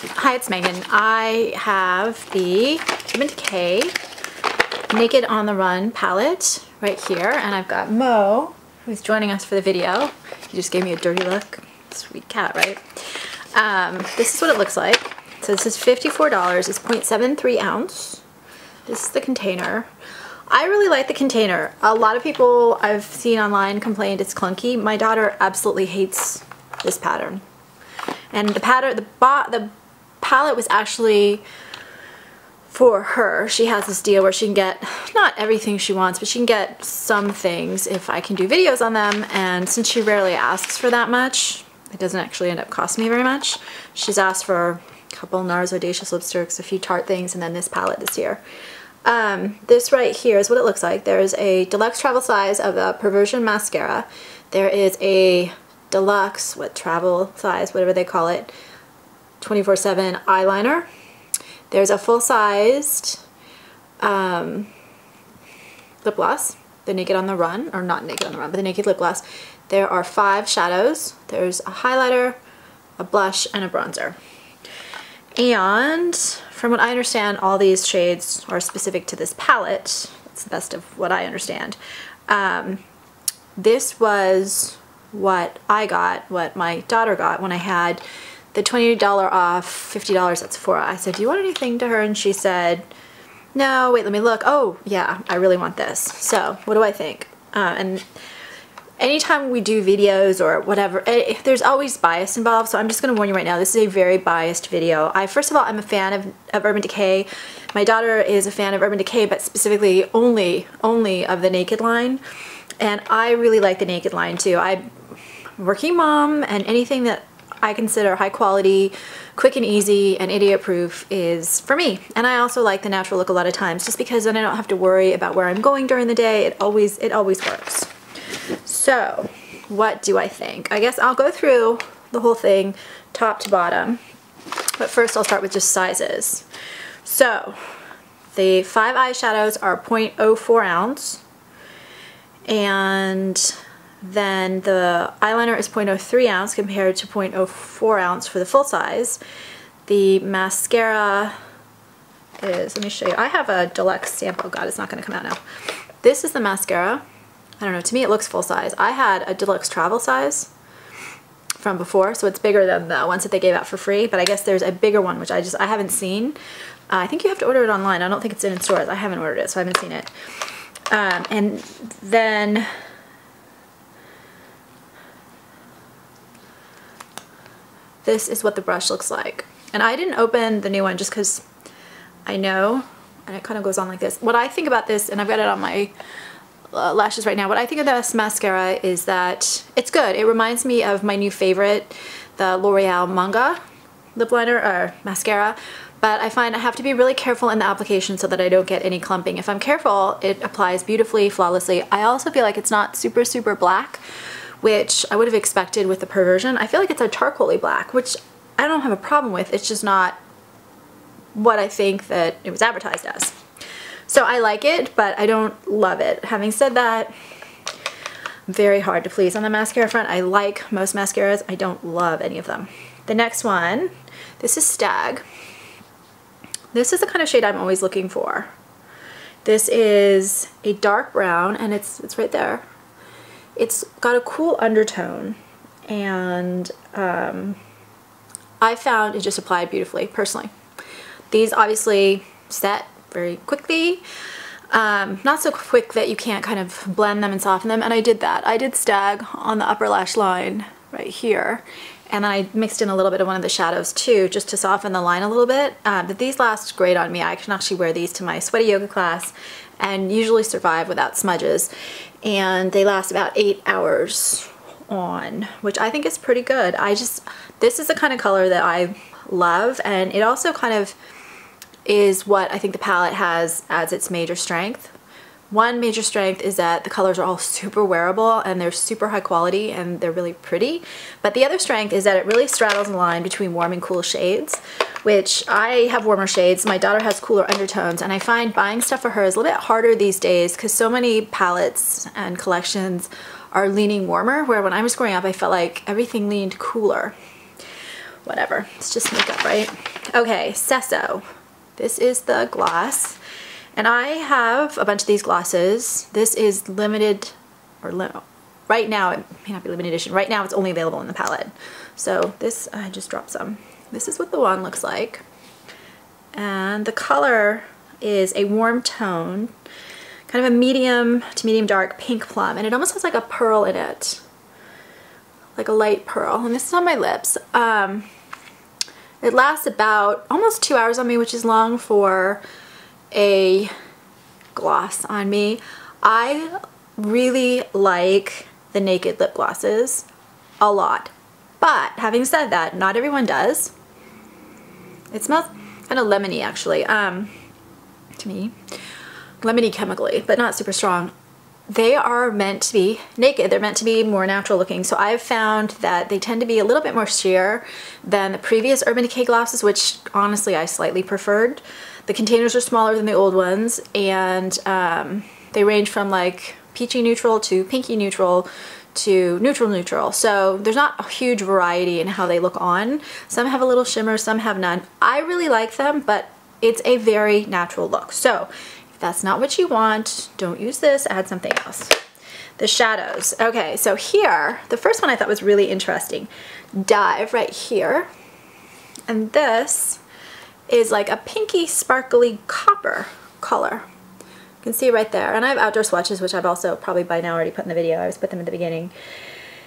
Hi, it's Megan. I have the Urban Decay Naked on the Run palette right here, and I've got Mo, who's joining us for the video. He just gave me a dirty look. Sweet cat, right? This is what it looks like. So this is $54. It's 0.73 ounce. This is the container. I really like the container. A lot of people I've seen online complained it's clunky. My daughter absolutely hates this pattern. And the palette was actually for her. She has this deal where she can get not everything she wants, but she can get some things if I can do videos on them. And since she rarely asks for that much, it doesn't actually end up costing me very much. She's asked for a couple NARS Audacious lipsticks, a few Tarte things, and then this palette this year. This right here is what it looks like. There's a deluxe travel size of a Perversion mascara. There is a deluxe, travel size, whatever they call it, 24/7 eyeliner. There's a full-sized lip gloss, the Naked on the Run, or not Naked on the Run, but the Naked lip gloss. There are 5 shadows. There's a highlighter, a blush, and a bronzer. And from what I understand, all these shades are specific to this palette. That's the best of what I understand. This was what I got, what my daughter got when I had the $20 off, $50 at Sephora. I said, do you want anything to her? And she said, no, wait, let me look. Oh, yeah, I really want this. So what do I think? And anytime we do videos or whatever, there's always bias involved, so I'm just going to warn you right now, this is a very biased video. First of all, I'm a fan of Urban Decay. My daughter is a fan of Urban Decay, but specifically only of the Naked line. And I really like the Naked line too. I'm a working mom, and anything that I consider high quality, quick and easy, and idiot proof is for me. And I also like the natural look a lot of times, just because then I don't have to worry about where I'm going during the day. It always works. So what do I think? I guess I'll go through the whole thing top to bottom, but first I'll start with just sizes. So the 5 eyeshadows are 0.04 ounce, and then the eyeliner is 0.03 ounce compared to 0.04 ounce for the full size. The mascara is, let me show you, I have a deluxe sample. Oh God, it's not going to come out now. This is the mascara. I don't know, to me it looks full size. I had a deluxe travel size from before, so it's bigger than the ones that they gave out for free, but I guess there's a bigger one, which I haven't seen. I think you have to order it online. I don't think it's in stores. I haven't ordered it, so I haven't seen it. And then this is what the brush looks like. And I didn't open the new one just because I know, and it kind of goes on like this. What I think about this, and I've got it on my lashes right now, what I think of this mascara is that it's good. It reminds me of my new favorite, the L'Oreal Manga lip liner or mascara, but I find I have to be really careful in the application so that I don't get any clumping. If I'm careful, it applies beautifully, flawlessly. I also feel like it's not super black, which I would have expected with the Perversion. I feel like it's a charcoaly black, which I don't have a problem with. It's just not what I think that it was advertised as. So I like it, but I don't love it. Having said that, very hard to please on the mascara front. I like most mascaras. I don't love any of them. The next one, this is Stag. This is the kind of shade I'm always looking for. This is a dark brown, and it's right there. It's got a cool undertone, and I found it just applied beautifully, personally. These obviously set very quickly, not so quick that you can't kind of blend them and soften them, and I did that. I did Stag on the upper lash line right here, and then I mixed in a little bit of one of the shadows too, just to soften the line a little bit. But these last great on me. I can actually wear these to my sweaty yoga class and usually survive without smudges, and they last about 8 hours on, which I think is pretty good. This is the kind of color that I love, and it also kind of is what I think the palette has as its major strength. One major strength is that the colors are all super wearable and they're super high quality and they're really pretty. But the other strength is that it really straddles the line between warm and cool shades, which I have warmer shades. My daughter has cooler undertones, and I find buying stuff for her is a little bit harder these days because so many palettes and collections are leaning warmer, where when I was growing up I felt like everything leaned cooler. whatever. It's just makeup, right? Okay, Sesso. This is the gloss. And I have a bunch of these glosses. This is limited, or right now, it may not be limited edition. Right now it's only available in the palette. So this, I just dropped some. This is what the wand looks like. And the color is a warm tone, kind of a medium to medium dark pink plum. And it almost has like a pearl in it. Like a light pearl. And this is on my lips. It lasts about almost 2 hours on me, which is long for a gloss on me. I really like the Naked lip glosses a lot. But having said that, not everyone does. It smells kind of lemony actually, to me. Lemony chemically, but not super strong. They are meant to be Naked. They're meant to be more natural looking. So I've found that they tend to be a little bit more sheer than the previous Urban Decay glosses, which honestly I slightly preferred. The containers are smaller than the old ones, and they range from like peachy neutral to pinky neutral to neutral neutral. So there's not a huge variety in how they look on. Some have a little shimmer, some have none. I really like them, but it's a very natural look. So if that's not what you want, don't use this, add something else. The shadows. Okay, so here, the first one I thought was really interesting. Dive right here. And this is like a pinky sparkly copper color. You can see right there. And I have outdoor swatches, which I've also probably by now already put in the video. I always put them at the beginning.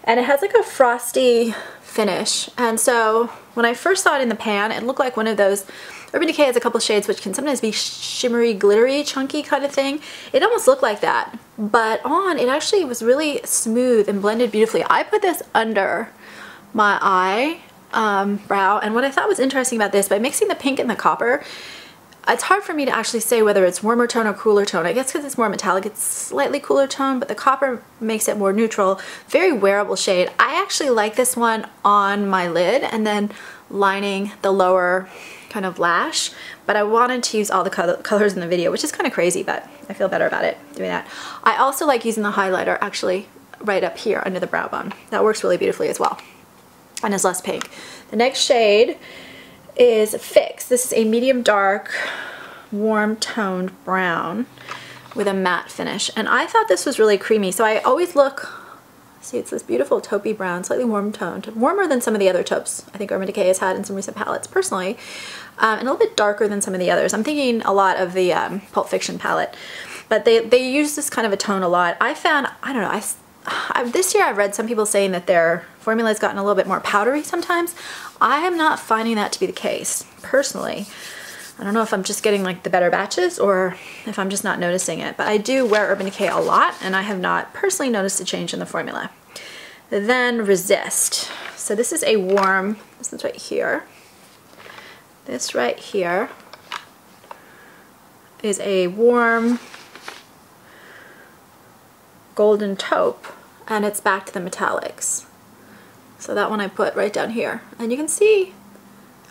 And it has like a frosty finish. And so when I first saw it in the pan, it looked like one of those, Urban Decay has a couple shades which can sometimes be shimmery, glittery, chunky kind of thing. It almost looked like that. But on, it actually was really smooth and blended beautifully. I put this under my eye brow, and what I thought was interesting about this, by mixing the pink and the copper, it's hard for me to actually say whether it's warmer tone or cooler tone. I guess because it's more metallic, it's slightly cooler tone, but the copper makes it more neutral. Very wearable shade. I actually like this one on my lid and then lining the lower kind of lash, but I wanted to use all the colors in the video, which is kind of crazy, but I feel better about it doing that. I also like using the highlighter actually right up here under the brow bone. That works really beautifully as well and is less pink. The next shade is Fix. This is a medium dark, warm toned brown with a matte finish. And I thought this was really creamy. So I always look, see, it's this beautiful taupey brown, slightly warm toned, warmer than some of the other taupes I think Urban Decay has had in some recent palettes personally, and a little bit darker than some of the others. I'm thinking a lot of the Pulp Fiction palette, but they use this kind of a tone a lot. I found, I don't know, this year I've read some people saying that their formula has gotten a little bit more powdery sometimes. I am not finding that to be the case, personally. I don't know if I'm just getting like the better batches or if I'm just not noticing it, but I do wear Urban Decay a lot and I have not personally noticed a change in the formula. Then Resist. So this is a warm, this is right here. This right here is a warm golden taupe, and it's back to the metallics. So that one I put right down here, and you can see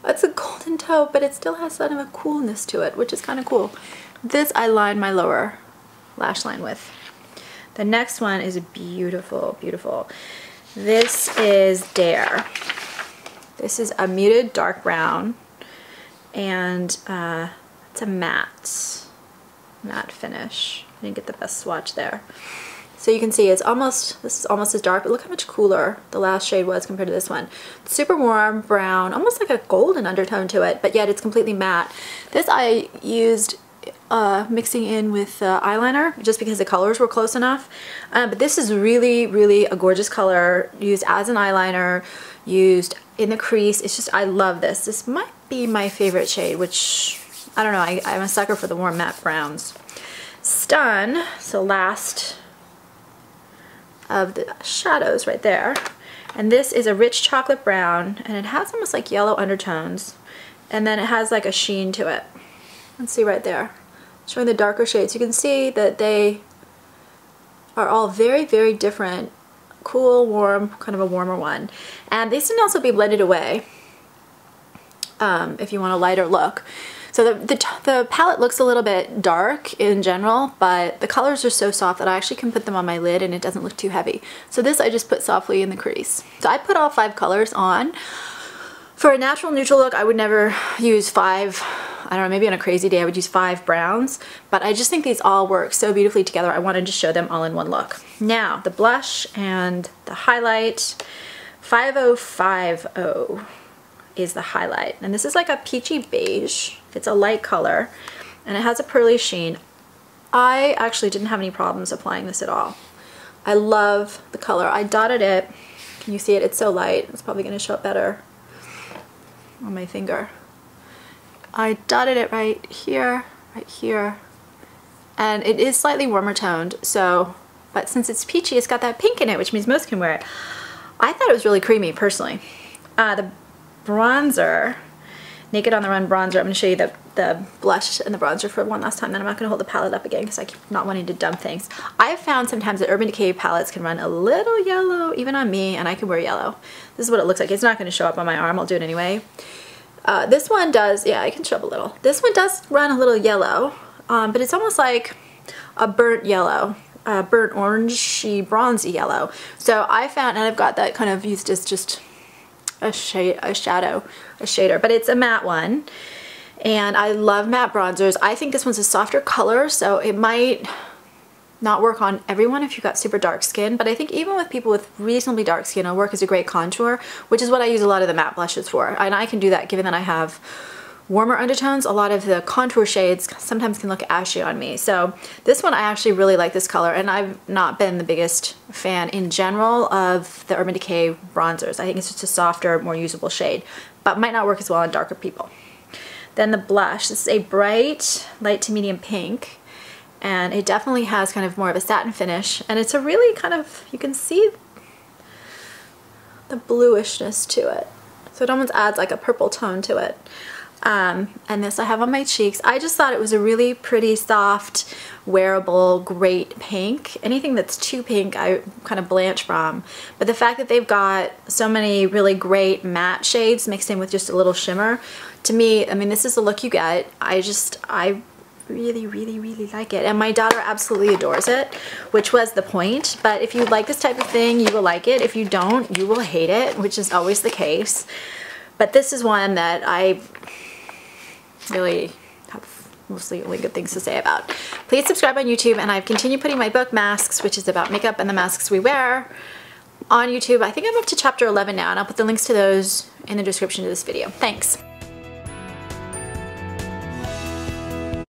it's a golden taupe, but it still has sort of a coolness to it, which is kind of cool. This I line my lower lash line with. The next one is beautiful, beautiful. This is Dare. This is a muted dark brown, and it's a matte finish. I didn't get the best swatch there. So you can see it's almost, this is almost as dark, but look how much cooler the last shade was compared to this one. Super warm brown, almost like a golden undertone to it, but yet it's completely matte. This I used mixing in with eyeliner just because the colors were close enough. But this is really, really a gorgeous color, used as an eyeliner, used in the crease. It's just, I love this. This might be my favorite shade, which, I don't know, I'm a sucker for the warm matte browns. Stun, so last of the shadows right there, and this is a rich chocolate brown, and it has almost like yellow undertones, and then it has like a sheen to it. Let's see right there, showing the darker shades. You can see that they are all very, very different. Cool, warm, kind of a warmer one, and these can also be blended away if you want a lighter look. So the palette looks a little bit dark in general, but the colors are so soft that I actually can put them on my lid and it doesn't look too heavy. So this I just put softly in the crease. So I put all 5 colors on For a natural neutral look, I would never use 5, I don't know, maybe on a crazy day I would use 5 browns, but I just think these all work so beautifully together. I wanted to show them all in one look. Now, the blush and the highlight. 5050 is the highlight, and this is like a peachy beige. It's a light color, and it has a pearly sheen. I actually didn't have any problems applying this at all. I love the color. I dotted it. Can you see it? It's so light. It's probably going to show up better on my finger. I dotted it right here, and it is slightly warmer toned, so, but since it's peachy, it's got that pink in it, which means most can wear it. I thought it was really creamy, personally. The bronzer, Naked on the Run bronzer, I'm going to show you the blush and the bronzer for one last time, then I'm not going to hold the palette up again because I keep not wanting to dump things. I have found sometimes that Urban Decay palettes can run a little yellow, even on me, and I can wear yellow. This is what it looks like. It's not going to show up on my arm. I'll do it anyway. This one does, yeah, I can show up a little. This one does run a little yellow, but it's almost like a burnt yellow, burnt orangey, bronzy yellow. So I found, and I've got that kind of used as just a shader, but it's a matte one, and I love matte bronzers. I think this one's a softer color, so it might not work on everyone if you've got super dark skin, but I think even with people with reasonably dark skin, it'll work as a great contour, which is what I use a lot of the matte blushes for, and I can do that given that I have warmer undertones. A lot of the contour shades sometimes can look ashy on me, so this one I actually really like this color, and I've not been the biggest fan in general of the Urban Decay bronzers. I think it's just a softer, more usable shade, but might not work as well on darker people. Then the blush, this is a bright light to medium pink, and it definitely has kind of more of a satin finish, and it's a really kind of, you can see the bluishness to it, so it almost adds like a purple tone to it. And this I have on my cheeks. I just thought it was a really pretty, soft, wearable, great pink. Anything that's too pink I kind of blanch from, but the fact that they've got so many really great matte shades mixed in with just a little shimmer, to me, I mean, this is the look you get. I really, really, really like it, and my daughter absolutely adores it, which was the point. But if you like this type of thing, you will like it. If you don't, you will hate it, which is always the case. But this is one that I really have mostly only good things to say about. Please subscribe on YouTube, and I've continued putting my book Masks, which is about makeup and the masks we wear, on YouTube. I think I'm up to chapter 11 now, and I'll put the links to those in the description of this video. Thanks.